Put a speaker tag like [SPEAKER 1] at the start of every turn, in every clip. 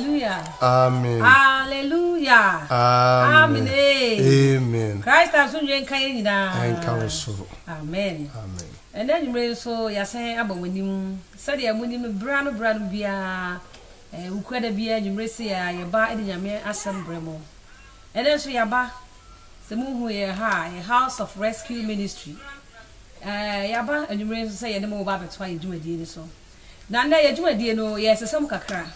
[SPEAKER 1] Hallelujah.
[SPEAKER 2] Amen.
[SPEAKER 1] Hallelujah.
[SPEAKER 2] Amen.
[SPEAKER 1] Amen. Christ has soon been kind.
[SPEAKER 2] And counsel.
[SPEAKER 1] Amen.
[SPEAKER 2] Amen.
[SPEAKER 1] And then you may so you say about when you said you when you brand beer, who could be a you may say you buy in your mere assembly. And then so you buy the moon who you have a house of rescue ministry. Yaba and you may say you know about why you do a deal so. Nana you do a deal no, yes, some kakra.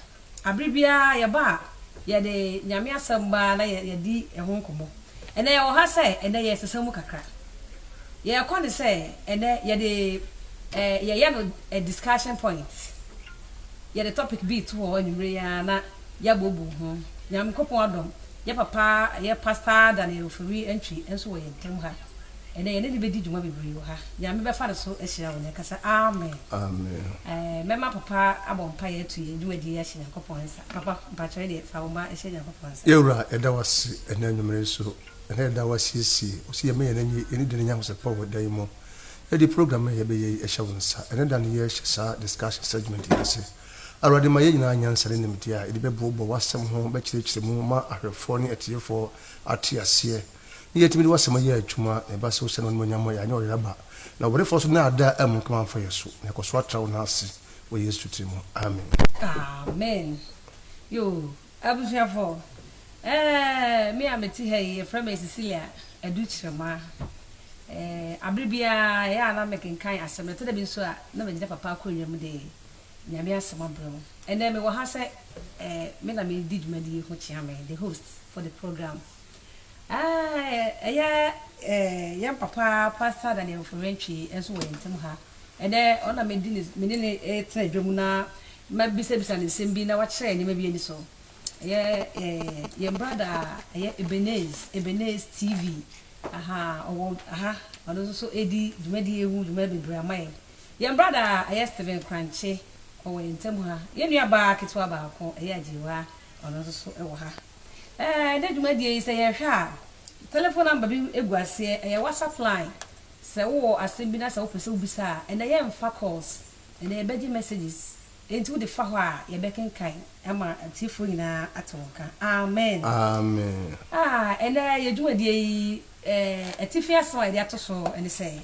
[SPEAKER 1] Abribia yaba ya de nyame asamba na ya di ehon komo ene ya wo ha se ene ya sesam kakra ya kwande se ene ya de ya no a discussion point ya the topic be to wo anwure ya na ya bobu ho nyam kopon adom ya papa ya pastor Daniel Ofori entry enso wo yentem ha ene ya ne be di djuma bebre ha nyam be fa so ehira wo ne kasa amen
[SPEAKER 2] Amen.
[SPEAKER 1] Mema papa abompa ye to ye djuma di ya hira kopon sa papa ba chwe de fa wo ma ehira kopon sa
[SPEAKER 2] Yewra edawasi enanwumre so ene edawasi si osi ye me enanyi eni de nyam se power dai mo e di program ye be ye ehya wonsa ene dan ye sa discussion segment ye se already ma ye nyina nyansare nimti a e di be bobo wasem ho ba kirekire mu ma ahwefo ne atiefo atiase ye timi wasem ye adwuma e ba se wo se no nyam ya nya oyaba na wore fo so na ada am kuma fa yeso ne ko so atrawo na ase wo yesu timo amen.
[SPEAKER 1] Amen. Yo abushafo me ameti hey from Cecilia Educhirema abribia ya na mekenkan asem to da bi so a na me papa akonwam de nyame asem abro and then me wo ha se me na me did madi ho chiame the host for the program ya papa pastor Daniel Ofori enso wo yentem ha and then ona me di me ne tena dwam na ma bisa ne sembi na wa kire ne ma bi ani so your brother Ebenez TV ono so edi dwumadi ehu dwumadi bramai your brother Steven Cranche o yentem ha ye nua ba ketwa ba ko ajiwa ono so ewo ha de dwumadi yi se ye hwa telephone number bi eguase WhatsApp line se wo asembi na se wo pese ubisa and ye mfa calls and ye beji messages into the fawa ye beken kai ama atifo nyina atonka amen
[SPEAKER 2] Amen.
[SPEAKER 1] and ye dwumadi atifia so ide atoso and say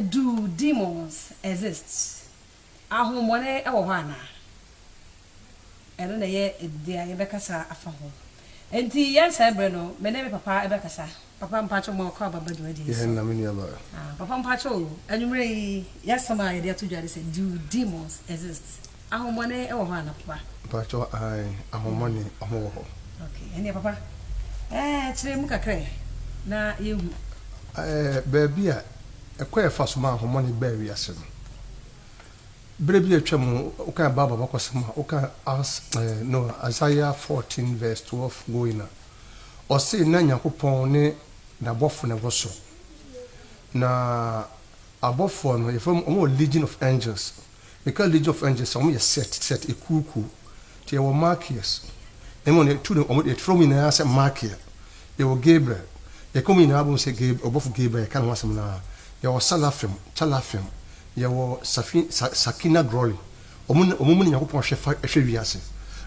[SPEAKER 1] do demons exist ahomone ewo ho ana eno na ye dia ye bekasa afa ho enti yansa bre no me ne papa ebekasa papa mpacho mo ko baba dwumadi
[SPEAKER 2] Ye na me nua ba.
[SPEAKER 1] papa mpacho anwumre yasama ye dia to dwade say do demons exist ahomone ewo ho ana papa
[SPEAKER 2] Mpacho ai ahomone omo ho.
[SPEAKER 1] okay ene papa chire mu kakre na yehu
[SPEAKER 2] baby a ekwa fa so ma ahomone ba wiase no brebi atwam o kan baba bakosema o kan no Isaiah 14 verse 12 going o say na Yakopon ne na bofo ne woso na abofo no ifam o legion of angels because legion of angels o me set ekuku tie wo Marcus emo ne tu no o me from in na say Marcus ye wo Gabriel ye come in abom say Gabriel obofo Gabriel kan wasem na ye wo Chalafim ye wo Sakina Glory omo ne Yakopon hwe wiase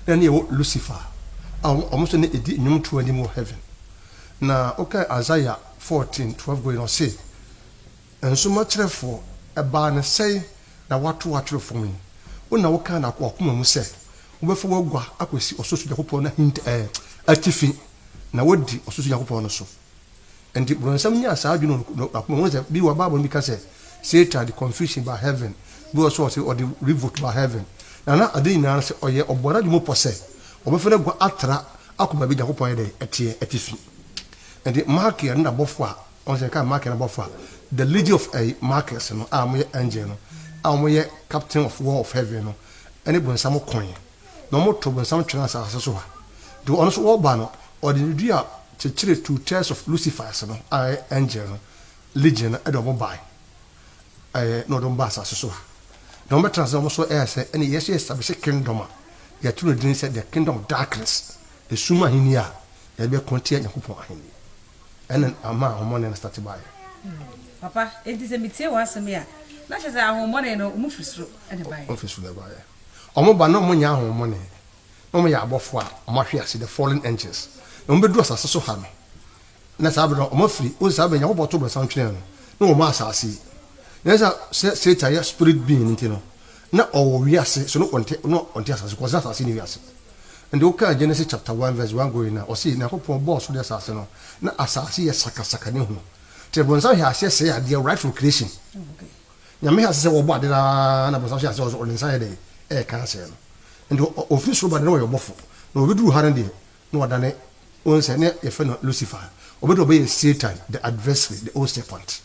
[SPEAKER 2] na ne ye wo Lucifer omo so ne edi nyum to ani mo heaven na okay Isaiah 14:12 going on say enso ma kyerefo eba ne sei na wato akyerefo mi wona wo kan na akoma mu se wo befo wagwa akosi ososo Yakopon na hint atifi na wodi ososo Yakopon no so endi bronsam nya sa adwunu akoma mo se bi wa Bible mi ka se Satan the confusion by heaven bi also say or the revolt by heaven na adin na se oye obora di mo pose obefo na gwa atra akoma bi Yakopon de etie atifi endi mark ya na bofo a on se ka mark na bofo the legion of Marcus no amoye angel no amoye captain of war of heaven no ene bronsam kon no mo to bronsam twena sa so ha do ono so oba no or the dua chechire 2 tiers of Lucifer no angel no legion edo mo bai no don basa so ha no me transform so say ene yes establish kingdom ya tunu din say the kingdom of darkness the suma hinia ya be kontia Yakopon ahini ene ama homone na start by
[SPEAKER 1] papa enti se mitie wasem ya na chese ahomone no mu fisro ene bai
[SPEAKER 2] office na bai omo ba no mo nya ahomone no me ya abofo a omahwe ase the fallen angels no be do asase so ha no na sa be no omafiri o sa be nya wo to bro san twene no no mo asase na sa Satan ya spirit being nti no na owo wi ase so no onte asase ko asase ni wi ase and you can Genesis chapter 1 verse 1 going na o see na kopon boss so the asase no na asase ye saka ne hu te bon sa hia ase say ade right from creation
[SPEAKER 1] okay
[SPEAKER 2] nyame ase wo bo ade na bon sa hia ase o inside there ka ase no and office roba no yo bofo na obi duru haran de no wadane on say ne ye fe no Lucifer obi be Satan the adversary the old serpent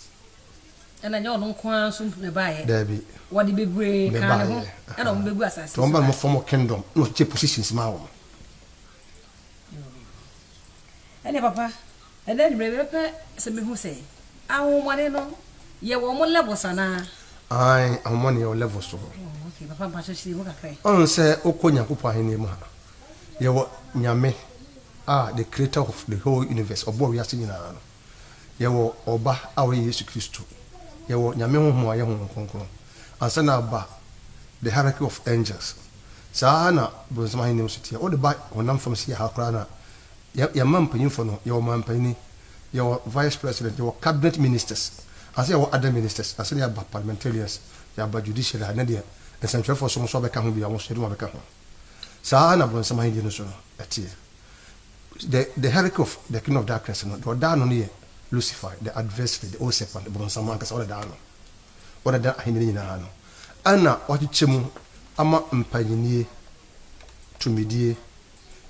[SPEAKER 1] and anya ono kwa so ne baaye
[SPEAKER 2] there be
[SPEAKER 1] what the bebre kan ho and on bebu asase
[SPEAKER 2] to mba mo form kingdom no che positions ma wo
[SPEAKER 1] ene papa and then bebre se me hu say awo mane no ye wo mo level sana
[SPEAKER 2] ai amone your level so
[SPEAKER 1] okay papa pa so shi mo kakrai
[SPEAKER 2] on say okonya kupo ahene mu ha ye wo nyame the creator of the whole universe obo wi ase nyina no ye wo oba awo Yesu Kristo ye wo nyame ho aye ho konkron ansana ba the hierarchy of angels sana bonsama ahene mu sitia o de ba onam fam sia ha kra na ya mampanyin fo no ye wo mampanyin your vice president, your cabinet ministers, as your other ministers, as your parliamentarians, your judiciary, and the central for some sort of can be almost a become. Sana bon some Indian so at the hierarchy of the king of darkness, or down on here, Lucifer, the adversary, the old serpent, the bon some mancas, all the down. What a da Hinina. Anna, what it chemu, ama mpanyini to me,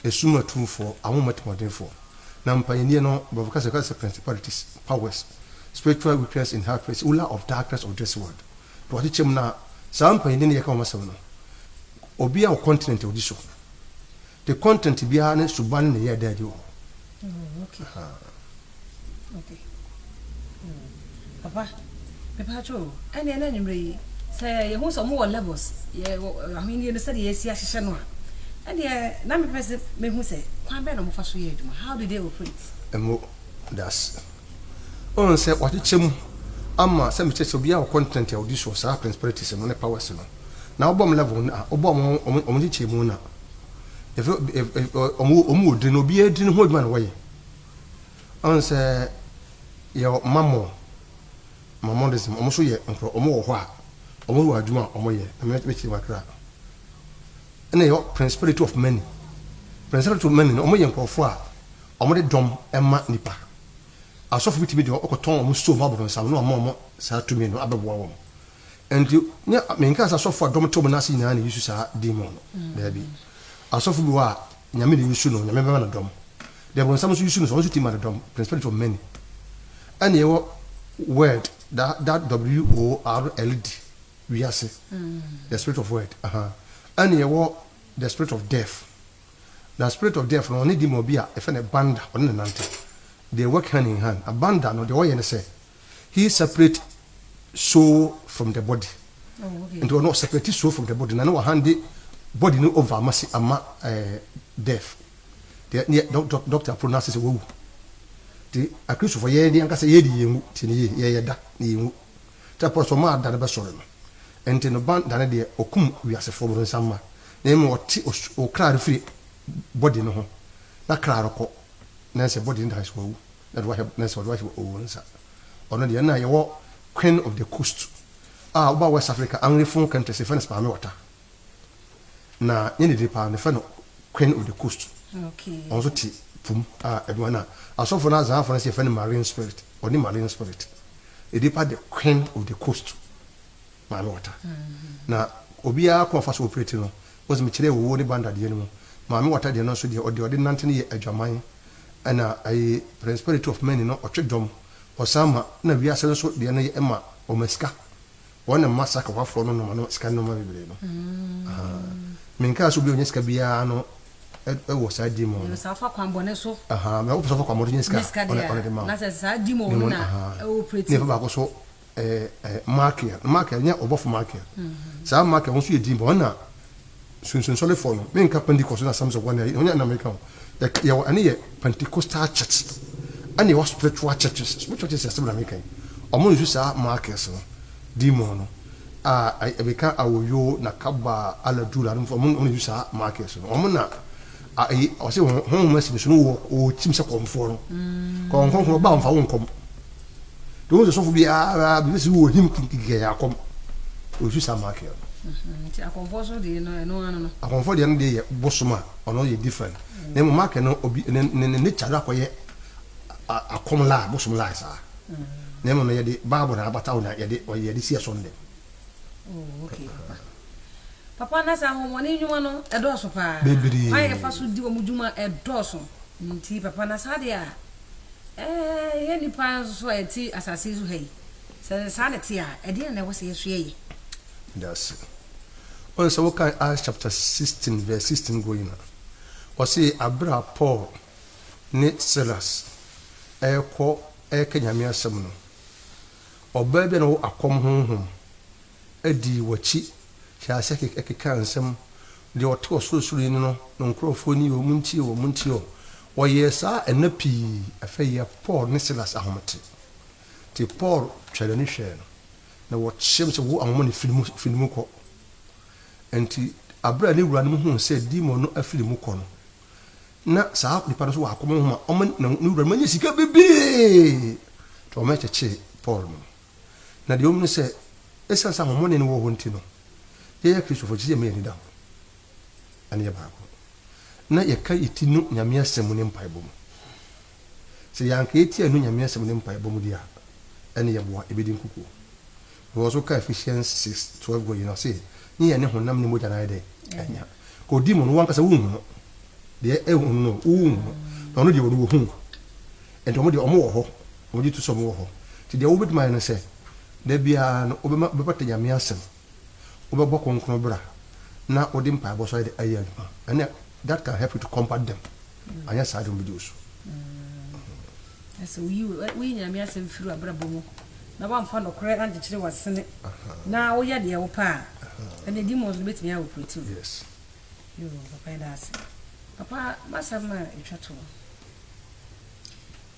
[SPEAKER 2] a summa two for a moment more than for. Now, pioneer no, but because of principalities, powers, spiritual weakness in hard place, ruler of darkness of this world. But what you na some pioneer come myself no. Obia o continent of this. The content be an suban the year there you.
[SPEAKER 1] Okay. Okay. Papa, Papa Cho, and then anyway, say you want some more levels. Yeah, I mean, you said yes, yes, and yeah, now me person me who say, how do they operate?
[SPEAKER 2] That's on say what it ama say me say be our content of this was our principalities and no powers no. Now bomb level na obom omo chemu na. If omo de no be edin ho adman way. On say your mammo this omo so ye omo wo ho a omo wo adwuma omo ye na me chi makra. Na your principality of many. Principality of many no omo ye nkofo a omo de dom ema nipa. Asofu biti de okoton omo so ma bodon sam no omo sa to me no abebo wo. And you nya me nka asofu adom to na se nyina na Yesu sa demon no. There be. Asofu bi wa nyame de Yesu no nyame be na dom. De bon sam so Yesu no so ti ma dom principality of many. And your word that WORLD we are say the spirit of word and your the spirit of death. The spirit of death no only demon be a friend a band on the nante. They work hand in hand. A band no the way you say he separate soul from the body.
[SPEAKER 1] Oh, okay.
[SPEAKER 2] And to not separate soul from the body. No hand the body no over masi ama death. The doctor pronounces wo. The accused for ye nka say ye di yemu ti ye da ni yemu. Ta so ma da be soro no. Enti no band da de okum wiase for bro nsama. Na me oti o kra free body no ho. Na kra roko. Na say body nda so wu. Na do have na say do have o nsa. Ono de na ye wo queen of the coast. Oba West Africa Anglophone countries e fa na spam water. Na ye ne de pa ne fa no queen of the coast.
[SPEAKER 1] Okay.
[SPEAKER 2] Also ti pum edwana. Asofo na za afo na say fa marine spirit. Oni marine spirit. E de pa the queen of the coast. Mama water. Na obi a ko fa so operate no. Was me kire wo ne banda de no. Mama water de no so de odi nante ne adwaman. Ana ai prosperity of men no otwedom. Osama na wi ase so de na ye ema o maska. Wona masaka wa fro no no ska no ma bibire no. Minka so bi onyeska bia no wo sa di mo.
[SPEAKER 1] Yo sa fa kwambone so.
[SPEAKER 2] Me wo so fa kwambone onyeska.
[SPEAKER 1] Na se sa di mo na operate.
[SPEAKER 2] Ne fa ba ko so market nya obofo market. Sa market won so ye di mo na sunsun sole for no. Minka Pentecost na Samson one onya na America. Ya ani ye Pentecostal church. Ani was spiritual churches. Spiritual churches are American. Omo use sa markets no. Demon no. Ebeka awoyo na kaba ala dula no omo use sa markets no. Omo na ɔsɛ honhom asi so no ɔtim sɛ kɔmfoɔ no kɔnkɔnkɔn ɔba mfa wo nkɔm de wo sɔfo biara bi sɛ wo him kikikɛ akɔm ɔsu sa market
[SPEAKER 1] nti akɔmfoɔ so de no ɛno ano no
[SPEAKER 2] akɔmfoɔ deɛ no de yɛ bosom a ɔno yɛ different na mu market no obi ne kyade akɔyɛ akɔm la bosom la saa na mu no yɛde bible na abata wo na yɛde si ɛsɔnde
[SPEAKER 1] okay papa na sa homoni dwuma no ɛdɔɔso paa
[SPEAKER 2] bebree
[SPEAKER 1] ayɛ fa so di wo dwuma ɛdɔɔso nti papa na sa de a yɛ nipa so ɛti asase so hei sɛ sa ne te a ɛde na ɛwɔ sɛ yɛso yɛ
[SPEAKER 2] that's on so what Acts chapter 16 verse 16 going on or say abra Paul ne Silas ɛkɔ nyame asɛm no ɔbaa bi na wo akɔm honhom adi wachi hia sɛ keka nsɛm de ɔte ɔsorosoro ni no nkurɔfoɔ ni wɔ munti ɔyɛ saa ɛna pii afɛyɛ Paul ne Silas ahomte te Paul twɛre ne hwɛ no na wɔkyem sɛ wo ahoma ne filimu kɔ enti abra ne wura no mu hu sɛ demon no afilimu kɔ no na saa nipa no so wɔ akɔm honhom a ɔma ne wura manya sika bebe to ɔma kyekye Paul no na deɛ ɔmu ne sɛ ɛsiane sɛ ahomɔne no wɔ hɔ nti no yɛyɛ kristofo kyɛ yɛ ni da ane yɛ baako na yɛka yɛti no nyame asɛm ne mpaebɔ mu sɛ yɛanka yɛti no nyame asɛm ne mpaebɔ mu deɛ a ɛne yɛboa ɛbɛdi nkukuo wɔ so ka Ephesians 6:12 go you know say ni yɛ ne honam ne mogya na yɛ dɛ ɛnya ko di mo no wankasa wo hu no deɛ ɛhu no wo hu na ɔno deɛ wo hu ɛnti ɔmo deɛ ɔmo wɔ hɔ ɔmo gye to sɛ ɔmo wɔ hɔ nti deɛ wobɛtuma yɛ no sɛ da bia no wobɛpata nyame asɛm wobɛbɔ kronkron bra na wode mpaebɔ so ayɛ adwuma ɛne that can help you to combat them anyɛ saa de wobɛdi so
[SPEAKER 1] ɛsɛ woyi nyame asɛm firi abrabɔ mu na wamfa nɔkorɛ ankyekyeре wasene na woyɛ deɛ wo paa ɛne demons no bɛtumi awɔ proti
[SPEAKER 2] yes
[SPEAKER 1] yo papa ɛda ase papa masɛm a ɛtwa to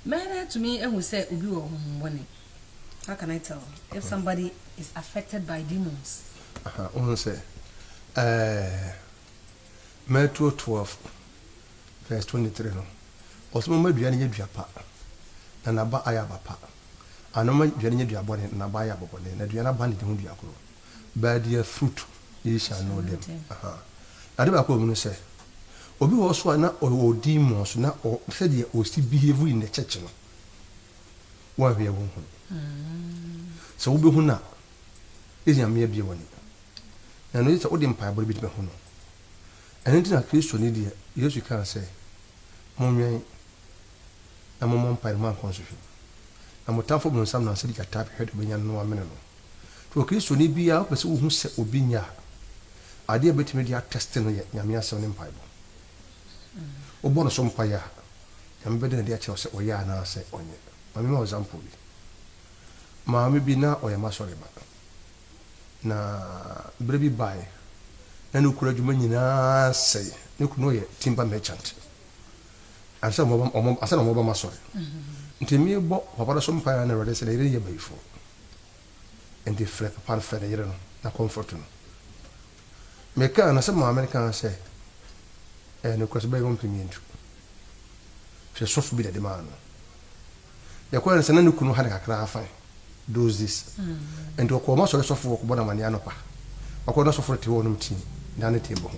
[SPEAKER 1] mɛrɛ tumi ehu sɛ obi wɔ honhommɔne. How can I tell if somebody is affected by demons?
[SPEAKER 2] On say Matthew 12 verse 23 no osmo ma duane nya duapa na naba ayaba pa anoma duane nya duabone na naba ayaba bone na duane ba ne de hu duakoro by their fruit ye shall know them ade ba ko mu no say obi wo so na o demons na o say de o still behave in the church no wa hwe wo hu so wo be hu na ezia me bia woni na no yita odi mpa boro bi be hu no ene ntina Kristo ni de Yesu kan say monwen na momon mpa man konsohwe na motafo bu nsam na se dika tap hwede be nya no amene no to Kristo ni bia pese wo hu se obi nya ade betime dia test no ye nyame asem ne mpa bo obo no so mpa ya nyame bede na dia che se oya na se onye mami ma example bi maame bi na oyama sori ba na brebi bai na no kura dwuma nyina sei ne kuno ye timber merchant ansa mo ba masori ntimi bo papa so mpa na rede se na ye baifo enti frɛ papa frɛ na yere no na comfort no me ka na se maame kan se ne kwaso ba yom pimientu hwɛ sofu bi de ma no ya kwa nsa na ne kuno ha de kakra afa those this and to koma so sofo ko bona mane anopa akona sofo te wonum ti na ne tembo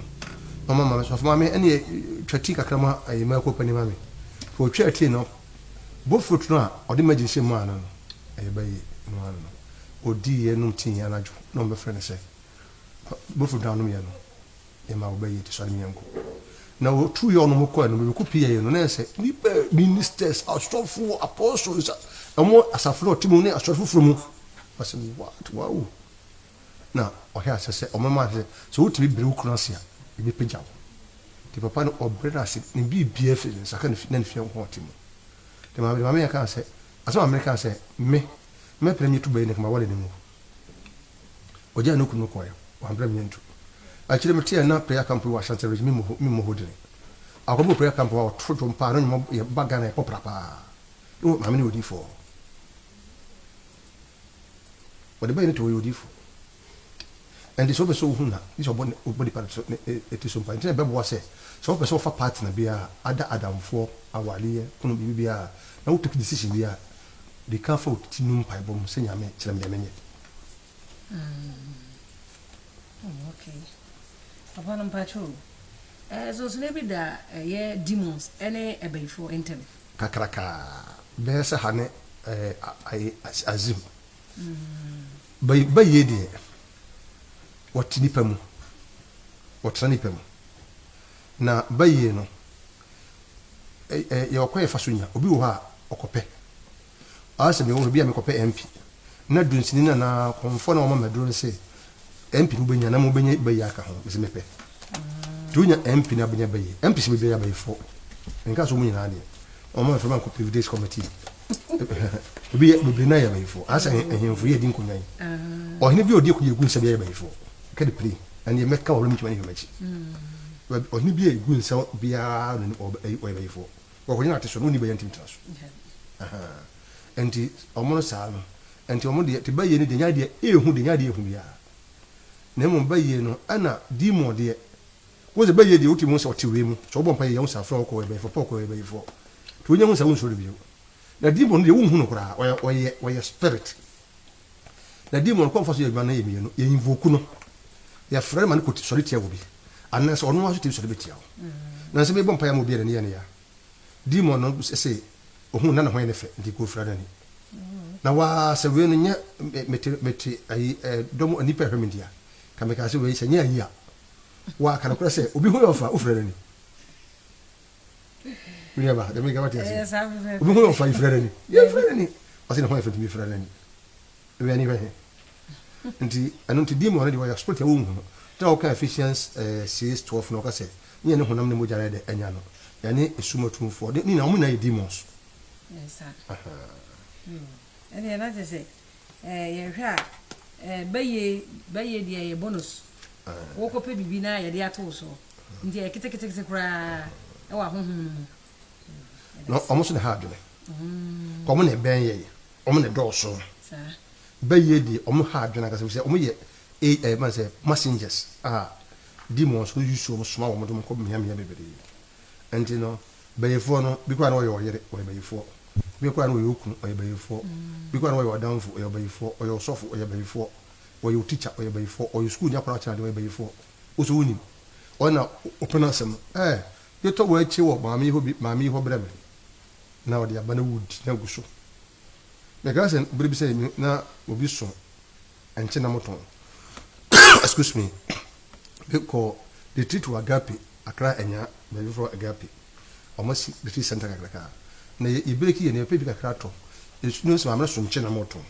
[SPEAKER 2] ho mama sofo mama ene twati kakra ma ayima ko pani mama fo twati no bo fruit no a ode magise mu ana no ayi bayi no ana no odi ye num ti ya najo no be frɛ ne sɛ bo fruit down no ye no e ma obayi ti so ne yanko na o tu yo no mo ko no be ko pie ye no na sɛ ni ministers asofo apostles amo asafro timu ne asofo from was what wow na o ha sɛ o mama sɛ so wo tibi bere wo kuna sia e be pagyaw ti papa no obrera se ne bi bia fe ne saka ne fi ho timu te mama ya kan sɛ asama america sɛ me premier to be ne kama wale ne mu oja no kunu ko ya wa premier to akire mete na prayer camp wa Ashanti region mi mo hodire akobo prayer camp wa toto mpa no nyimo ye baga na popra pa no mama ne odi fo wode bayi ne to odi fo and so so huna is body part it is so point be bo say so person fa partner bia ada adamfo awale kunu bibia na wo take decision bia they can for tinum pai bom se nyame kire me menye
[SPEAKER 1] okay papa no pacho so maybe da ye demons any ebefo intem
[SPEAKER 2] kakraka be se hane azim bay yedi watini pamu watrani pamu na baye no ye okoye fasunya obi wo ha okope ase me wo bi amekope MP na dunsini na konfo na o ma medro se MP no benya na mo benya baye aka ho me se mepe tunya MP na benya baye MP se benya baye fo nka so mu nyina de o ma fema ko privilege committee bi na ya baye fo ase ehemfo ye din kunyan o hene bi odi ko ye gun se baye baye fo ka de pre and ye meka wo mtwa ni hemachi o hene bi ye gun se bia no o baye fo ko ko nyina te so no ni baye ntim traso enti omono saa no enti omo de te baye ni de nya de ehu de nya de ehu bia na mo baye no ana di mo de wo ze baye de uti mo so tiwe mu so bo mpa ye unsa fra ko baye fo poko baye fo to nya unsa unso bi na di mo no de wo hu no kura oye spirit na di mo no ko fa so ye gwana ye mi no ye invoku no ya fra man ko sori tia wo bi ana so ono aso ti sori betia wo na se be bo mpa ya mo bi ne ya di mo no se ohun na ho ye ne fe ndi ko fra ni na wa se we no nya meti ai domo ani pe hwemedia ka me ka se we se nya yi a wa kana kura se obi hu yo fa ofra ni mi ba de me ga mati ase obi hu yo fa ifra ni ya ifra ni o se na ho ye fa mi ifra ni we ani we nti anu nti di mo na di wa sport ya wo hu ta o ka Ephesians 6:12 no ka se ni ne honam ne mo jare de anya no ya ne esumatumfo ni na mo na ye demons
[SPEAKER 1] yes sir ene na je se ye hwa baye dia ye bonus wo ko pe bibi na ye de ato so nti ye kete kura e wa honhom
[SPEAKER 2] no omo so ne ha adwene ko mo ne ben ye omo ne do so sa baye di omo ha adwene ka se omo ye man say messengers demons who use so small omo dum ko me ya bebere enti no baye fo no bi kwa no ye oyere o baye fo bi kwa no ye okun o ye baye fo bi kwa no ye odanfo o ye baye fo o ye osofo o ye baye fo o ye teacher o ye baye fo o ye school nya kwa cha de o ye baye fo o so woni ona opena sem ye to wa chi wo maami ho breme na o de abana wood na guso me ga sen bribi say na obi so enche na moton excuse me because the treat to agape akra enya baby for agape almost the treat center kakra na ye breki ye na pebi kakra to esu no so amna so nche na moton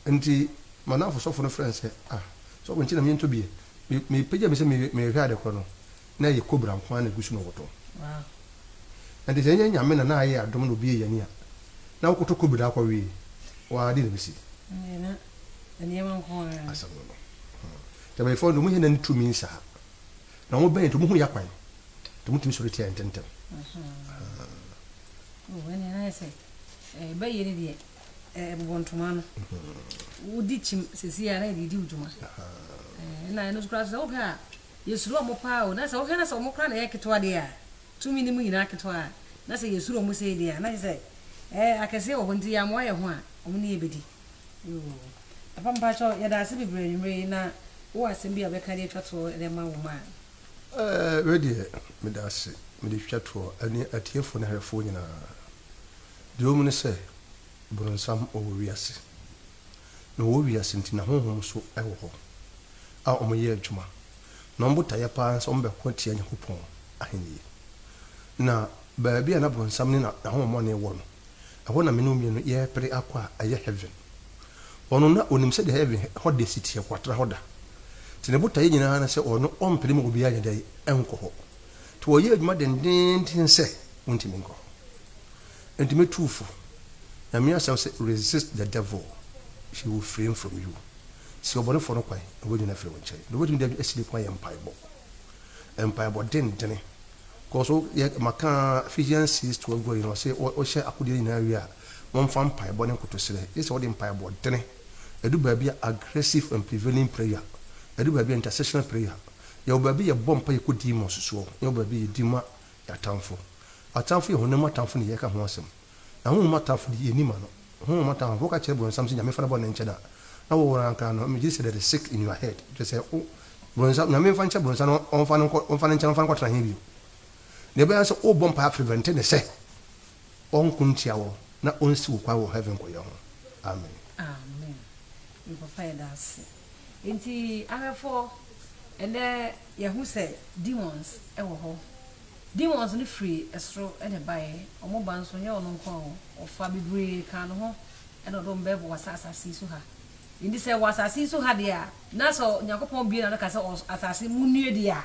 [SPEAKER 2] enti manafo so for no friends so nche na mi nto bie me peja me se me hwa de ko no na ye kobra nkwa na gusu no woto wow enti se nya nyame na aye adom no bie ye ni a na wokoto kobra akwa wi wa di na bisi
[SPEAKER 1] na eni ma nko
[SPEAKER 2] asamo no te be fo no mu hena ntu mi nsa na wo ben to mu hu yakwan to mu timi so retia ententem
[SPEAKER 1] weni na ese ba yeri die bontuma no udi chim sesi ya na di uduma na no skra so ka yesuro mo pa o na se o hena so mo kra na yaketwa de a tumi ni mu nyina aketwa na se yesuro mo se de a na se akese wo nti ya mo ye ho a o mu ni ebedi yo apa mpa cho ya da se bibre nwure na wo asem bi abeka de twato de ma wo ma
[SPEAKER 2] we de me da se me de twato ani atiefo na herefo nyina de o mu ne se bronsam o wiase no wo wiase nti na honhom so ewo ho a o mo ye adwuma no mbota ya pa so mbe ko tie nyakopon aheni na ba bia na bronsam ni na honhom ne wo no aho na me no mi no ye pere akwa aye heaven ono na onim se de heaven ho de city kwatra ho da tine bota ye nyina na se ono ompere mo obi anya dai enko ho to wo ye adwuma den tin se untimi nko entime tufu na me asem say resist the devil she will free him from you si obone for no kwai obo nyina free won chai no bodum de asidi kwa empire den ko so ye maka Ephesians 6:12 go you know say o she akudi nyina wi a won fa empire bo ne koto sire is o de empire bo den edu ba bia aggressive and prevailing prayer edu ba bi intercessional prayer ya obabi ye bompa ye ko demons so ya obabi ye dima ya tamfo atamfo ye honam atamfo ne ye ka ho asem na ho matamfo ye ni ma no ho matamfo ka kire bon samson nyame fa na bon nche na wo ran kan no me just say that is sick in your head just say oh bon sam nyame fa nche bon sam on fa nche on fa ko tra he bi ne ba say oh bompa ya prevent ne say on kuntia wo na on si wo kwa wo heaven ko ye ho amen
[SPEAKER 1] amen we papa that's enti amefo ene ye hu say demons e wo ho demons ni free esro ene bae omo ban so ye ono nko ofa bibre kan ho ene do mbebo wasasasi so ha indi say wasasasi so ha dia na so nyakopon bie na ka say asasi munue dia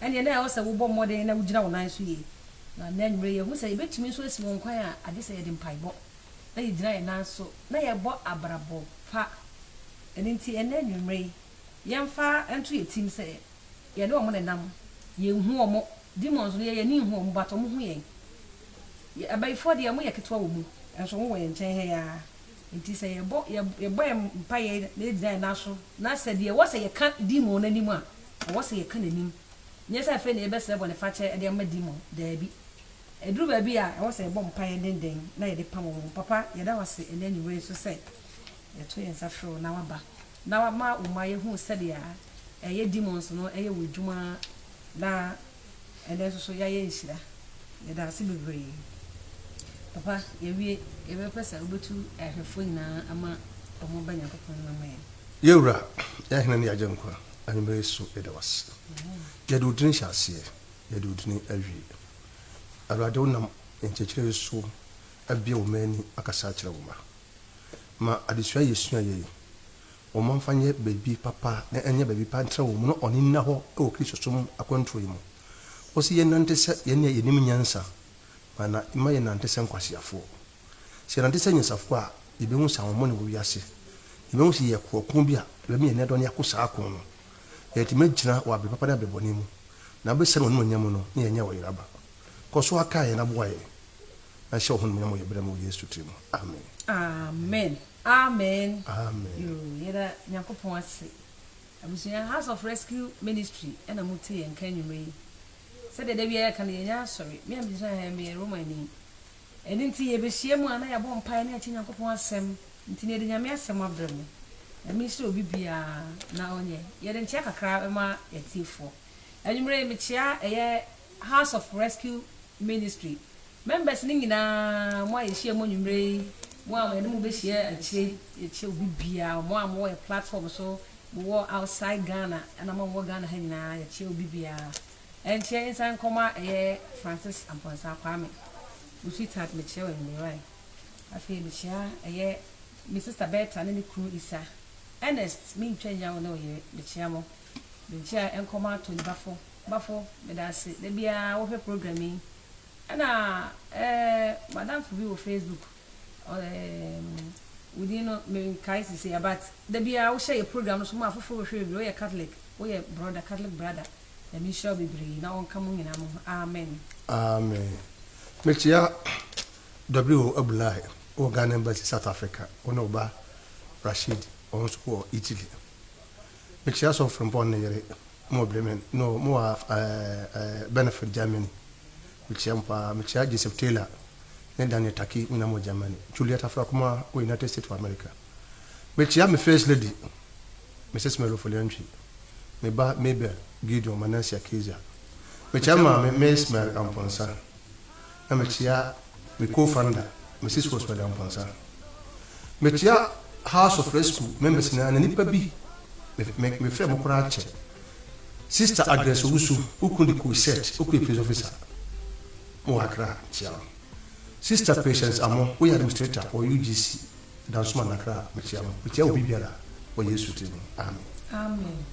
[SPEAKER 1] ene na o say wo bo modern na wugina wonan so ye na nanwre ye hu say betimi so asi won kwan a ade say ye de mpaibo na ye gina ye nan so na ye bo abrabo pa enti ene nanwre yemfa ento ye tim say ye de omo nenam ye hu omo demons no ye ni hu omo bato mo hu ye abaifo de mo ye ketwa wo mu enso wo ye nchen he ya enti say ye bo mpa ye na gina na so na say de wo say ye ka demon na nimu a wo say ye ka nanim nye say fe na ye bese bo ne fa che de ma demon da bi eduru ba bi a wo say bo mpa ye den na ye de pam wo papa ye da wase ene anyway so say ye to ye nsafro na waba na wa ma uma ye hu se de a eye demons no eye wodwuma na ene so ya ye nhira ye da se bebre papa ye wie ye be pesa obetu ehwefo nyina ama omo banya kokon na ma ye
[SPEAKER 2] yewra ya hina ne agye nkwa anime so ye da wase ye do drin hyase ye do drin awie arade wonam enchechire so abia wo mani akasa kire wo ma adesua yesua ye o manfanye baby papa na enye baby pa ntra wo mu no oni na ho e o Kristo som akwanto yi mu o si ye nante se ye ne ye nim nyansa mana ima ye nante se nkwasiafo se nante se nyasafo a ye be hu sa wo mo ne wo wiase ye be hu si ye kokon bi a be me ne do ne akosa akon no ye ti magina wa be papa da be boni mu na be se no nyam no ne ye nya wo yiraba ko so aka ye na bo ye na she ho no nyam ye bre mu Yesu timu amen
[SPEAKER 1] amen amen
[SPEAKER 2] amen
[SPEAKER 1] yo yeda nyakopon ase abusuya House of Rescue Ministry ena muti ye nka nwumre se de bia ka ne nya sorry me am bisa ha me romani eni nti ye be hie mu ana ya bo mpa na ya nyakopon asem nti ne de nyame asem abrem na mi se obi bia na onye ye de ntia kakra ma yatifo nwumre me chia eye House of Rescue Ministry members ni nyina mo ayehie mo nwumre mo am ene mo be hie achi obi bia mo am wo platform so wo outside Ghana and am wo Ghana ha nyina achi obi bia enche insan koma Francis Amponsa Kwame usi tat me che wen me right afi me chia mi sister Beta ne crew Isa Ernest mi twenya wo no ye me chia mo me chia enkoma to bafo me da se de bia wo fe programming ana madam Fubi wo Facebook we didn't know me kaisi say about the bia wo share program so ma fofo wo hwe bi wo ye Catholic wo ye brother Catholic brother let me show be bri na on come nyina mo amen
[SPEAKER 2] amen mechia W Abdullahi o Ghana embassy South Africa ono ba Rashid on school Italy mechia so from born yere mo blemen no mo benefit Germany mechia Joseph Taylor ne Daniel Taki mina mo Germany Juliet Afra kuma o United States of America mechia me first lady Mrs. Melo Folianchi me ba Mabel Gideon Manasseh Keza mechia ma me Ismail Amponsa na mechia me co-founder Mrs. Oswald Amponsa mechia House of Rescue members na nipa bi me frɛ mo kora che sister address wusu ukundi ku set ukui police officer mo akra chia sister patients amo we administrator or UGC dansuma nakra mechia obi biara o Yesu timu amen
[SPEAKER 1] amen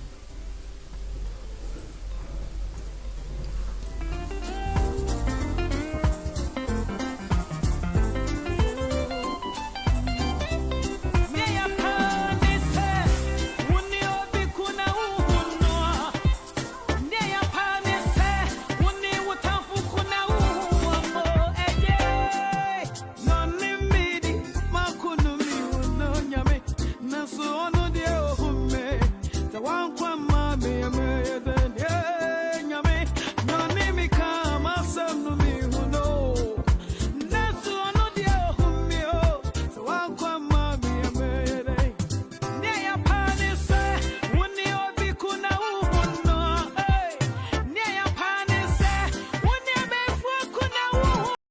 [SPEAKER 3] one kwa mami